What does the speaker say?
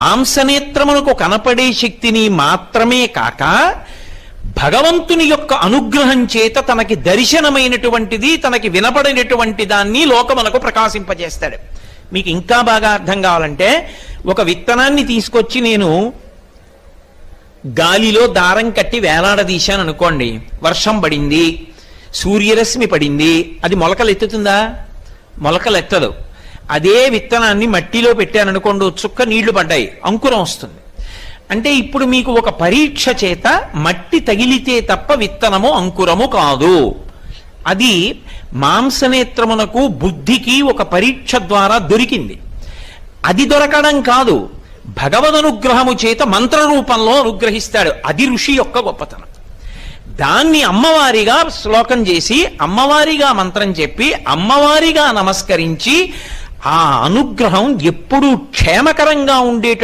మాంసనేత్రమునకు కనపడే శక్తిని మాత్రమే కాక భగవంతుని యొక్క అనుగ్రహం చేత తనకి దర్శనమైనటువంటిది, తనకి వినపడినటువంటి దాన్ని లోకమునకు ప్రకాశింపజేస్తాడు. మీకు ఇంకా బాగా అర్థం కావాలంటే, ఒక విత్తనాన్ని తీసుకొచ్చి నేను గాలిలో దారం కట్టి వేలాడదీశాను అనుకోండి, వర్షం పడింది, సూర్యరశ్మి పడింది, అది మొలకలెత్తుతుందా? మొలకలెత్తదు. అదే విత్తనాన్ని మట్టిలో పెట్టాననుకోండి, చుక్క నీళ్లు పడ్డాయి, అంకురం వస్తుంది. అంటే ఇప్పుడు మీకు ఒక పరీక్ష చేత మట్టి తగిలితే తప్ప విత్తనము అంకురము కాదు. అది మాంసనేత్రమునకు బుద్ధికి ఒక పరీక్ష ద్వారా దొరికింది. అది దొరకడం కాదు, భగవదనుగ్రహము చేత మంత్ర రూపంలో అనుగ్రహిస్తాడు. అది ఋషి యొక్క గొప్పతనం. దాన్ని అమ్మవారిగా శ్లోకం చేసి, అమ్మవారిగా మంత్రం చెప్పి, అమ్మవారిగా నమస్కరించి, ఆ అనుగ్రహం ఎప్పుడూ క్షేమకరంగా ఉండేటట్టు